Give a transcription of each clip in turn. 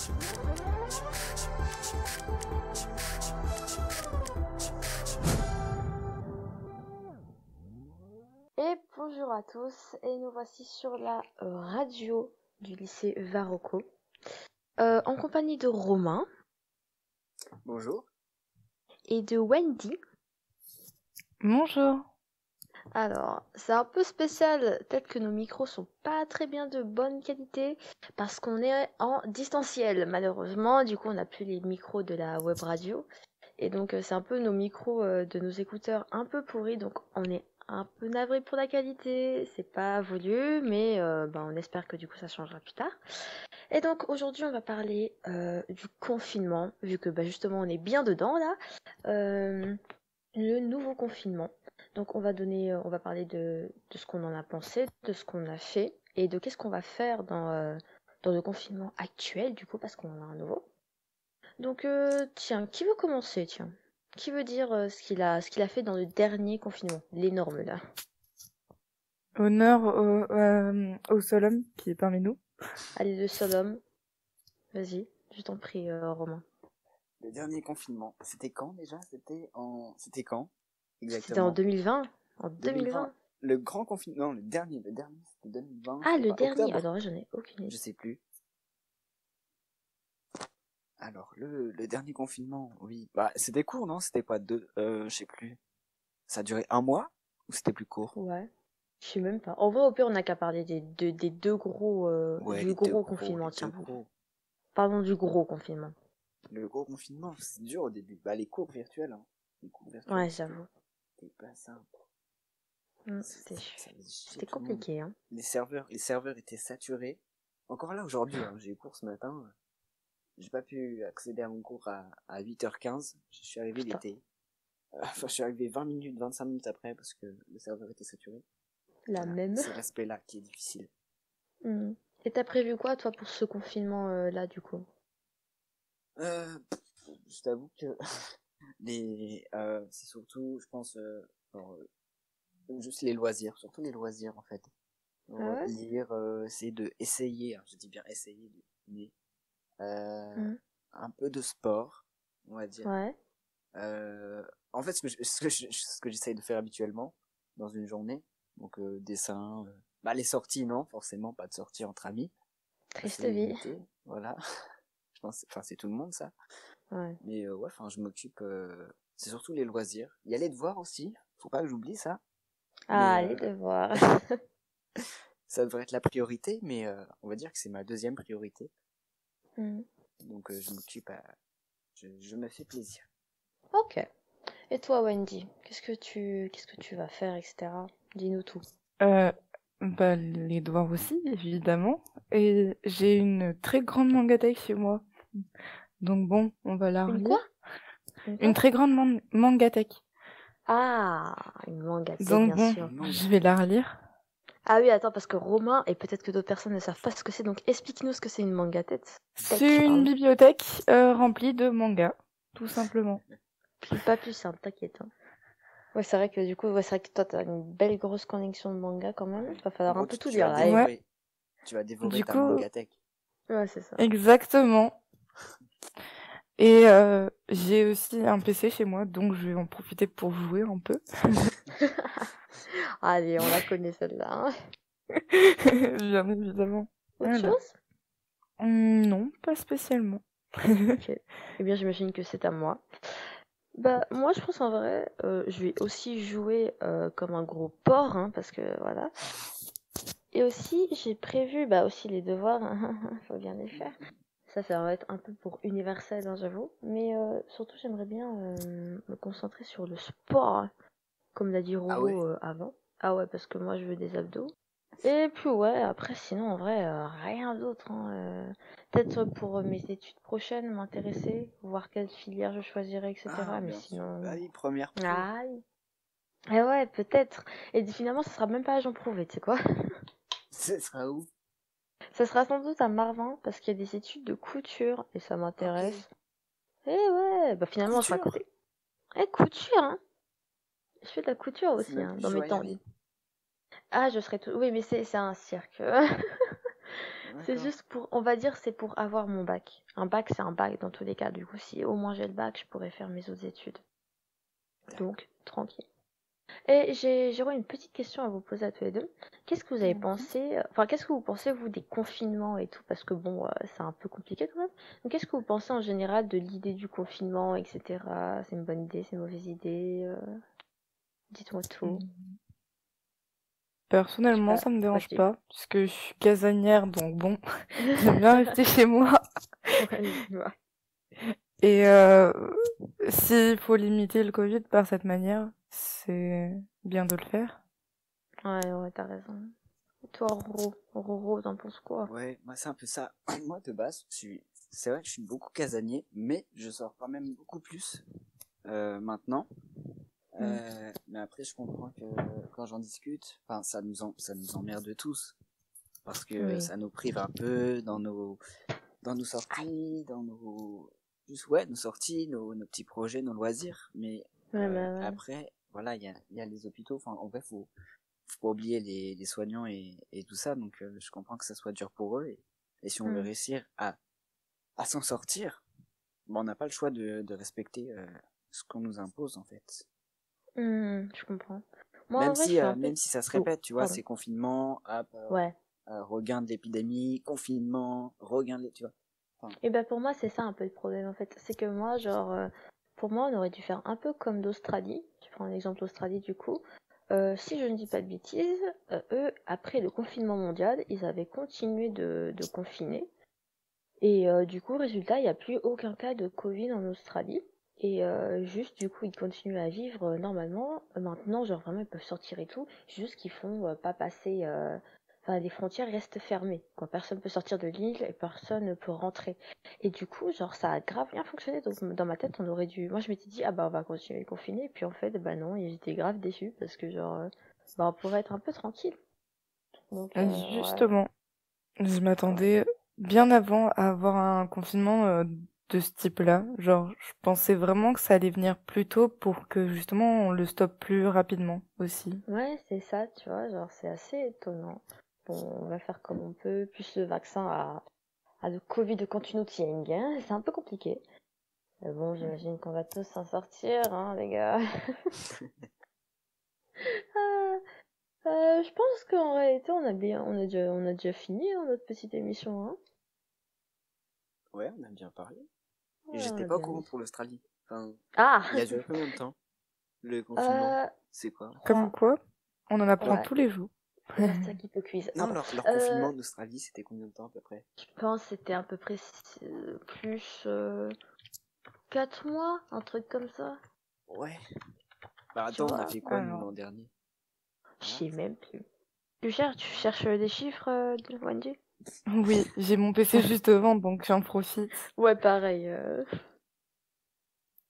Et bonjour à tous, et nous voici sur la radio du lycée Varocco, en compagnie de Romain Bonjour. et de Wendy. Bonjour. Alors, c'est un peu spécial, peut-être que nos micros sont pas très bien de bonne qualité, parce qu'on est en distanciel, malheureusement, du coup on n'a plus les micros de la web radio, et donc c'est un peu nos micros de nos écouteurs un peu pourris, donc on est un peu navré pour la qualité, c'est pas voulu, mais on espère que du coup ça changera plus tard. Et donc aujourd'hui on va parler du confinement, vu que justement on est bien dedans là, le nouveau confinement. Donc on va parler de ce qu'on en a pensé, de ce qu'on a fait, et de qu'est-ce qu'on va faire dans le confinement actuel du coup, parce qu'on en a un nouveau. Donc tiens, qui veut commencer, tiens? Qui veut dire ce qu'il a fait dans le dernier confinement, l'énorme là? Honneur au seul homme qui est parmi nous. Allez, le seul homme, vas-y, je t'en prie, Romain. Le dernier confinement, c'était quand déjà? C'était quand? Exactement. C'était en 2020. En 2020. Le grand confinement, non, le dernier, c'était 2020. Ah, c'était le pas dernier. octobre? Alors, j'en ai aucune idée. Je sais plus. Alors, le dernier confinement, oui. Bah, c'était court, non? C'était quoi, je sais plus. Ça a duré un mois? Ou c'était plus court? Ouais. Je sais même pas. En vrai, au pire, on n'a qu'à parler des deux gros, Ouais, du les gros deux confinement, les tiens. deux gros. Parlons du gros confinement. Le gros confinement, c'est dur au début. Bah, les cours virtuels, hein. Les cours virtuels. Ouais, j'avoue. C'était pas simple. C'était compliqué, hein. Les serveurs étaient saturés. Encore là, aujourd'hui, hein, j'ai eu cours ce matin. J'ai pas pu accéder à mon cours à 8h15. Je suis arrivé, il était... Enfin, je suis arrivé 20 minutes, 25 minutes après parce que le serveur était saturé. La même. C'est l'aspect-là qui est difficile. Et t'as prévu quoi, toi, pour ce confinement-là, du coup? Je t'avoue que c'est surtout, je pense, juste les loisirs, surtout les loisirs en fait. Lire, essayer de essayer, hein, je dis bien essayer, mais un peu de sport, on va dire. Ouais. En fait, ce que j'essaye de faire habituellement dans une journée, donc dessin, les sorties non, forcément pas de sortie entre amis. Triste vie. Limité, voilà. Je pense, enfin c'est tout le monde ça. Ouais. Mais ouais, enfin je m'occupe. C'est surtout les loisirs. Il y a les devoirs aussi. Faut pas que j'oublie ça. Ah, les devoirs. Ça devrait être la priorité, mais on va dire que c'est ma deuxième priorité. Donc je m'occupe. Je me fais plaisir. Ok. Et toi, Wendy, qu'est-ce que tu vas faire, etc. Dis-nous tout. Les devoirs aussi, évidemment. Et j'ai une très grande mangatech chez moi. Donc bon, on va la relire. Une quoi? Une très grande mangatech. Ah, une mangatech, donc bien bon, sûr. Je vais la relire. Ah oui, attends, parce que Romain, et peut-être que d'autres personnes ne savent pas ce que c'est, donc explique-nous ce que c'est une mangatech. C'est une bibliothèque remplie de mangas, tout simplement. Pas plus simple, t'inquiète. Hein. Ouais, c'est vrai que du coup, c'est vrai que toi, t'as une belle grosse connexion de manga quand même. Il va falloir un peu tout lire là. Tu vas dévorer ta mangatech. Ouais, c'est ça. Exactement. Et j'ai aussi un PC chez moi, donc je vais en profiter pour jouer un peu. Allez, on la connaît celle-là. Hein. Bien évidemment. Autre chose? Non, pas spécialement. Ok. Eh bien, j'imagine que c'est à moi. Moi, je pense en vrai, je vais aussi jouer comme un gros porc, hein, parce que voilà. Et aussi, j'ai prévu aussi les devoirs, hein, faut bien les faire. Ça va être un peu pour universel, hein, j'avoue. Mais surtout, j'aimerais bien me concentrer sur le sport, comme l'a dit Roro avant. Ah ouais, parce que moi, je veux des abdos. Et puis ouais, après, sinon, en vrai, rien d'autre. Hein, peut-être pour mes études prochaines, m'intéresser, voir quelle filière je choisirais, etc. Mais sinon... Ah oui, première pro. Ah oui. Eh ouais, peut-être. Et finalement, ça sera même pas à Jean Prouvé, tu sais quoi? Ce sera où? Ça sera sans doute à Marvin, parce qu'il y a des études de couture, et ça m'intéresse. Okay. Et ouais, finalement, on sera à côté. Couture, hein. Je fais de la couture aussi, hein, dans mes temps libres. Ah, je serais tout... Oui, mais c'est un cirque. C'est D'accord. juste pour, on va dire, c'est pour avoir mon bac. Un bac, c'est un bac dans tous les cas. Du coup, si au moins j'ai le bac, je pourrais faire mes autres études. Donc, tranquille. Et j'aurais une petite question à vous poser à tous les deux. Qu'est-ce que vous avez pensé, enfin, qu'est-ce que vous pensez, vous, des confinements et tout? Parce que bon, c'est un peu compliqué quand même. Donc, qu'est-ce que vous pensez en général de l'idée du confinement, etc. C'est une bonne idée, c'est une mauvaise idée? Dites-moi tout. Je sais Personnellement, pas, ça me dérange vas-y. pas, puisque je suis casanière, donc bon, j'aime bien rester chez moi. Ouais, dis-moi. Et s'il faut limiter le Covid par cette manière, c'est bien de le faire. Ouais, ouais, t'as raison. Et toi, Roro, t'en penses quoi? Ouais, moi c'est un peu ça. Moi de base, c'est vrai que je suis beaucoup casanier, mais je sors quand même beaucoup plus maintenant. Mais après, je comprends que quand j'en discute, enfin, ça nous emmerde tous. Parce que Oui. ça nous prive un peu dans nos sorties, juste, ouais, nos sorties, nos petits projets, nos loisirs. Mais, Ouais, bah ouais. après, voilà, il y a les hôpitaux. Enfin, en vrai, faut pas oublier les soignants et tout ça. Donc, je comprends que ça soit dur pour eux. Et si on veut Hmm. réussir à s'en sortir, bon, on n'a pas le choix de respecter, ce qu'on nous impose, en fait. Je comprends. Moi, en vrai, je suis un peu... Même si ça se Oh, répète, tu vois, pardon. ces confinements, Ouais. regain de l'épidémie, confinement, regain de, tu vois. Enfin, Et ben pour moi, c'est ça un peu le problème, en fait. C'est que moi, genre, pour moi, on aurait dû faire un peu comme l'Australie. Je prends l'exemple d'Australie, du coup. Si je ne dis pas de bêtises, eux, après le confinement mondial, ils avaient continué de confiner. Et du coup, résultat, il n'y a plus aucun cas de Covid en Australie. Et juste, du coup, ils continuent à vivre normalement. Maintenant, genre, vraiment, ils peuvent sortir et tout. Juste qu'ils font pas passer... Enfin, les frontières restent fermées. Quoi. Personne peut sortir de l'île et personne ne peut rentrer. Et du coup, genre, ça a grave bien fonctionné. Donc, dans ma tête, on aurait dû... Moi, je m'étais dit, ah bah, on va continuer à confiner. Et puis, en fait, bah non, et j'étais grave déçue parce que, genre, bah, on pourrait être un peu tranquille. Donc, ouais. Justement, je m'attendais bien avant à avoir un confinement de ce type-là. Genre, je pensais vraiment que ça allait venir plus tôt pour que justement on le stoppe plus rapidement aussi. Ouais, c'est ça, tu vois, genre c'est assez étonnant. Bon, on va faire comme on peut, plus le vaccin a le Covid continue de Yang, hein, c'est un peu compliqué. Mais bon, j'imagine qu'on va tous s'en sortir, hein, les gars. Ah, je pense qu'en réalité, on a déjà fini hein, notre petite émission, hein. ouais, on a bien parlé. Et Ouais, on j'étais a pas au bien courant dit. pour l'Australie. Enfin, Ah, il a duré combien de temps, le confinement? euh, C'est quoi? Comme 3, quoi, on en apprend ouais, tous les jours. la stack hypo quiz, Non, pardon. leur confinement d'Australie, c'était combien de temps à peu près? Je pense que c'était à peu près plus 4 mois, un truc comme ça, Ouais. Bah tu attends, on a vois. fait quoi nous Alors, l'an dernier? Je Voilà. sais même plus. Tu cherches des chiffres, de Wendy? oui, j'ai mon PC juste devant, donc j'en profite. Ouais, pareil.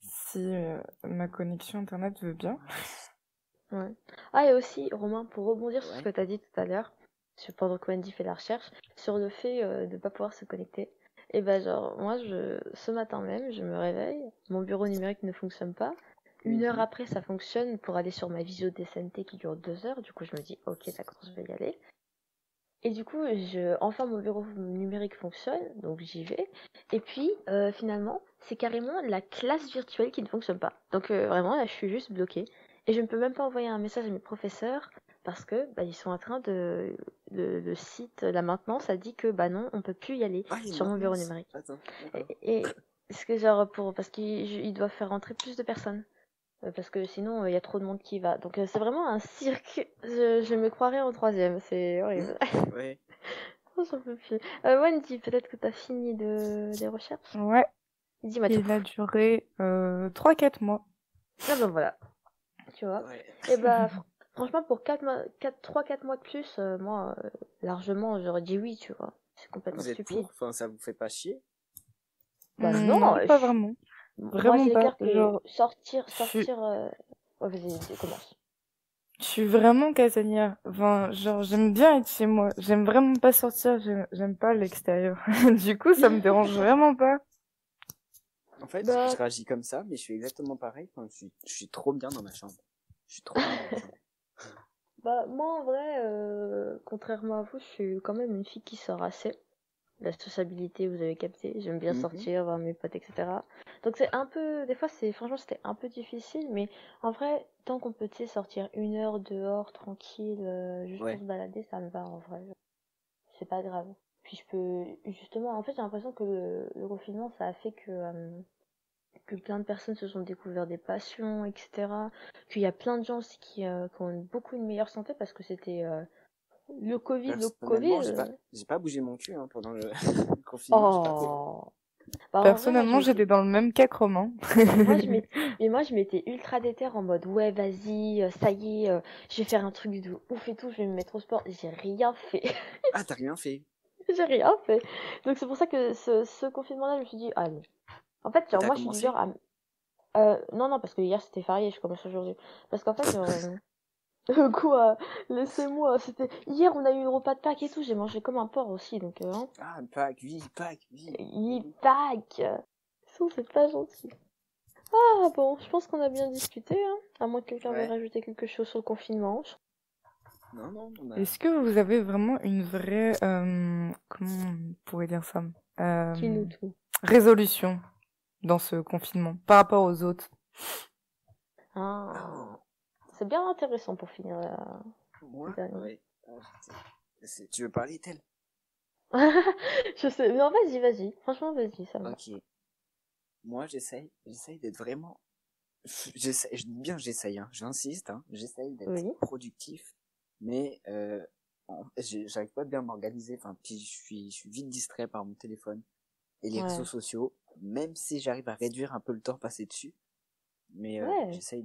Si ma connexion internet veut bien. Ouais. Ah, et aussi, Romain, pour rebondir sur ce Ouais. que tu as dit tout à l'heure, pendant que Wendy fait la recherche, sur le fait de ne pas pouvoir se connecter. Et ben, genre, moi, ce matin même, je me réveille, mon bureau numérique ne fonctionne pas. Une heure Mhm. après, ça fonctionne pour aller sur ma visio DSNT qui dure 2 heures. Du coup, je me dis, ok, d'accord, je vais y aller. Et du coup, enfin mon bureau numérique fonctionne, donc j'y vais. Et puis, finalement, c'est carrément la classe virtuelle qui ne fonctionne pas. Donc vraiment, là, je suis juste bloquée. Et je ne peux même pas envoyer un message à mes professeurs parce que bah, ils sont en train le site, la maintenance a dit que bah non, on peut plus y aller Ah, il y a une sur mon bureau maintenance. numérique. Attends, d'accord. Et ce que genre parce qu'ils doivent faire rentrer plus de personnes. Parce que sinon, il y a trop de monde qui y va. Donc c'est vraiment un cirque. Je me croirais en troisième, c'est horrible. Ouais. Oh, j'en peux plus. Wendy, peut-être que t'as fini des recherches? Ouais, Dis-moi tout. il a duré 3-4 mois. Ah ben voilà, tu vois. Ouais. Et bah, franchement, pour 3-4 mois de plus, moi, largement, j'aurais dit oui, tu vois. C'est complètement Vous êtes pour? stupide. Enfin, ça vous fait pas chier? Bah non, Non, pas vraiment. moi, Vraiment c'est pas. clair que Genre, je suis, sortir... Ouais, vas-y, commence. je suis vraiment casanière. Enfin, genre, j'aime bien être chez moi. J'aime vraiment pas sortir. J'aime pas l'extérieur. Du coup, ça me dérange vraiment pas. En fait, je Bah, réagis comme ça, mais je suis exactement pareil. Enfin, je suis trop bien dans ma chambre. Je suis trop bien dans ma chambre. bah, moi, en vrai, contrairement à vous, je suis quand même une fille qui sort assez. La sociabilité, vous avez capté. J'aime bien Mhm. sortir, voir mes potes, etc. Donc c'est un peu, des fois franchement c'était un peu difficile, mais en vrai, tant qu'on peut, tu sais, sortir 1 heure dehors, tranquille, juste pour Ouais. se balader, ça me va en vrai. C'est pas grave. Puis je peux, justement, en fait j'ai l'impression que le confinement, ça a fait que plein de personnes se sont découvert des passions, etc. Qu'il y a plein de gens aussi qui ont beaucoup une meilleure santé parce que c'était le Covid. Personnellement, j'ai pas bougé mon cul hein, pendant le le confinement. J'ai pas fait. Oh. Bah en vrai, Personnellement, j'étais dans le même cas que Romain. moi je m'étais, mais moi je m'étais ultra déter en mode ouais vas-y, ça y est, je vais faire un truc de ouf et tout, je vais me mettre au sport. J'ai rien fait, Ah, t'as rien fait. j'ai rien fait. Donc c'est pour ça que ce confinement-là, je me suis dit allez. En fait, Ah, genre t'as moi je suis du genre commencé? à, non non parce que hier c'était férié, je commence aujourd'hui. Parce qu'en fait genre quoi, laissez-moi, c'était hier on a eu le repas de Pâques et tout, j'ai mangé comme un porc aussi donc hein. Ah, Pâques, oui, Pâques, oui. Pâques, c'est pas gentil. Ah bon, je pense qu'on a bien discuté, hein. À moins que quelqu'un veuille Ouais. rajouter quelque chose sur le confinement. Non, non, on a. Est-ce que vous avez vraiment une vraie, comment on pourrait dire ça, Dis-nous euh, tout. résolution dans ce confinement par rapport aux autres? Ah, Oh, c'est bien intéressant pour finir le moi? dernier. Ouais. Ah, tu veux parler, tel? Je sais, non, vas-y, vas-y. Franchement, vas-y, ça me va. Ok. Moi, j'essaye d'être vraiment. J'essaye, je dis bien j'essaye, hein, j'insiste, hein, j'essaye d'être Oui, productif, mais j'arrive pas bien à m'organiser. Enfin, puis je suis vite distrait par mon téléphone et les réseaux ouais, sociaux, même si j'arrive à réduire un peu le temps passé dessus. Mais ouais. j'essaye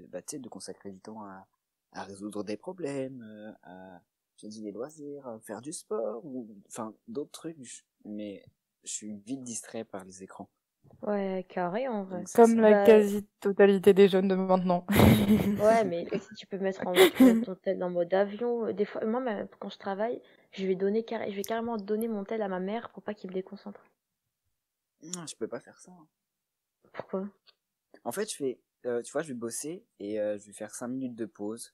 bah, tu sais, de consacrer du temps à résoudre des problèmes, à j'ai dit des loisirs, à faire du sport ou enfin d'autres trucs. Mais je suis vite distrait par les écrans. Ouais, carré en vrai. Donc c'est Comme ça. la Bah, quasi-totalité des jeunes de maintenant. ouais, mais si tu peux mettre en mode, tu peux mettre ton tel en mode avion. Des fois, moi, quand je travaille, je vais carrément donner mon tel à ma mère pour pas qu'il me déconcentre. Non, je peux pas faire ça, hein. Pourquoi? En fait, tu vois, je vais bosser et je vais faire 5 minutes de pause.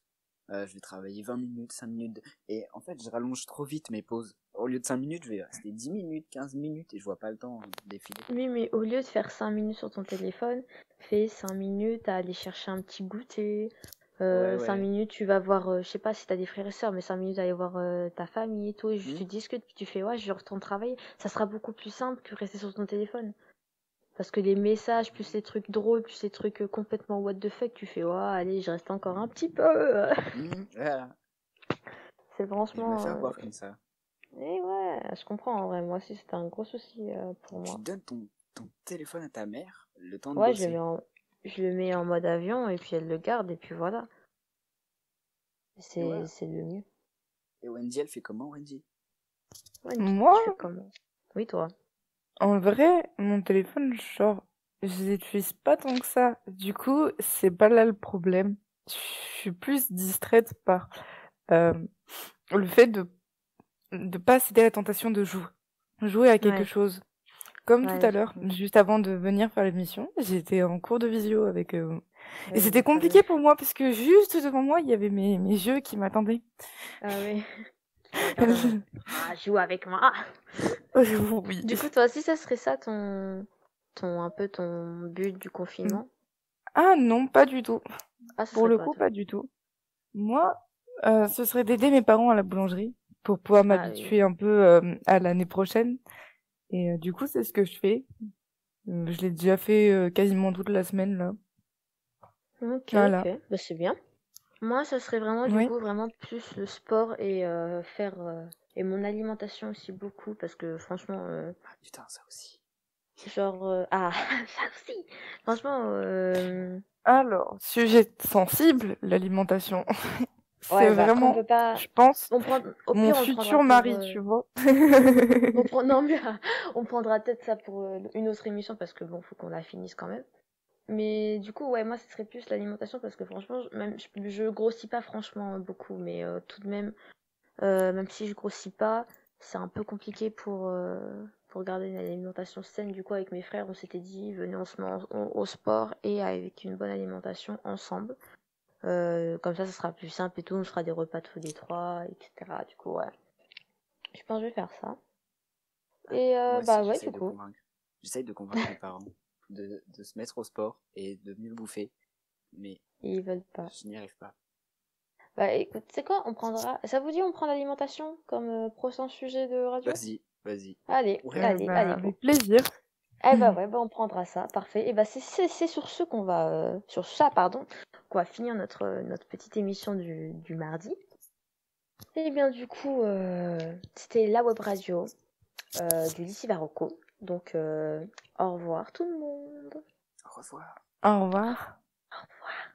Je vais travailler 20 minutes, 5 minutes. Et en fait, je rallonge trop vite mes pauses. Au lieu de 5 minutes, je vais rester 10 minutes, 15 minutes et je vois pas le temps défiler. Oui, mais au lieu de faire 5 minutes sur ton téléphone, fais 5 minutes à aller chercher un petit goûter. Ouais, 5 ouais. minutes, tu vas voir, je sais pas si t'as des frères et sœurs, mais 5 minutes à aller voir ta famille et tout. Et juste Hmm. tu discutes, puis tu fais, ouais, je retourne travailler. Ça sera beaucoup plus simple que rester sur ton téléphone. Parce que les messages, plus les trucs drôles, plus les trucs complètement what the fuck, tu fais, ouais, allez, je reste encore un petit peu. Voilà. C'est Et je me franchement. fais avoir comme ça. Et ouais, je comprends en vrai. Moi aussi, c'était un gros souci pour Tu moi. donnes ton téléphone à ta mère, le temps de Ouais, bosser. je le mets en mode avion et puis elle le garde et puis voilà. Et voilà. C'est le mieux. Et Wendy, elle fait comment, Wendy? Wendy, Moi, tu commences. Oui, toi. en vrai, mon téléphone, genre, je l'utilise pas tant que ça. Du coup, c'est pas là le problème. Je suis plus distraite par euh, le fait de pas céder à la tentation de jouer à quelque Ouais, chose. Comme tout ouais, à je l'heure, comprends. juste avant de venir faire l'émission, j'étais en cours de visio avec et Oui, c'était le compliqué fameux. pour moi parce que juste devant moi, il y avait mes yeux qui m'attendaient. Ah oui, qui te regarde en mode. Ah, joue avec moi. Oui. Du coup, toi aussi, ça serait ça un peu ton but du confinement? Ah non, pas du tout. Ah, ce Pour serait le quoi, coup, toi? pas du tout. Moi, ce serait d'aider mes parents à la boulangerie pour pouvoir Ah oui. m'habituer un peu à l'année prochaine. Et du coup, c'est ce que je fais. Je l'ai déjà fait quasiment toute la semaine là. Ok, Voilà. ok. Bah, c'est bien. Moi, ça serait vraiment, du Oui. coup, vraiment plus le sport et faire. Et mon alimentation aussi beaucoup parce que franchement, Ah putain, ça aussi. genre. Ah, ça aussi! Franchement, Alors, sujet sensible, l'alimentation. C'est ouais, bah après, on vraiment, peut pas. je pense, Au mon pire, on le prendra futur pour. mari, tu vois. Non, mais on prendra peut-être ça pour une autre émission parce que bon, faut qu'on la finisse quand même. Mais du coup, ouais, moi, ce serait plus l'alimentation parce que franchement, même je grossis pas franchement beaucoup, mais tout de même, même si je grossis pas, c'est un peu compliqué pour garder une alimentation saine. Du coup, avec mes frères, on s'était dit, venez, on se met au sport et avec une bonne alimentation ensemble. Comme ça sera plus simple et tout, on se fera des repas tous les trois, etc. Du coup, ouais, je pense que je vais faire ça. Et Moi aussi, bah ouais, j'essaye du de coup. convaincre. J'essaye de convaincre mes parents de se mettre au sport et de mieux bouffer. Mais Ils veulent pas. je n'y arrive pas. Bah écoute, c'est quoi? On prendra. Ça vous dit, on prend l'alimentation comme prochain sujet de radio? Vas-y. Allez, Ouais. allez, Bah, allez, go. avec plaisir. Eh bah ouais, bah on prendra ça, parfait. Et bah c'est sur ce qu'on va, sur ça, pardon, qu'on va finir notre petite émission du mardi. Et bien du coup, c'était la web radio du lycée Varocco. Donc au revoir tout le monde. Au revoir. Au revoir. Au revoir.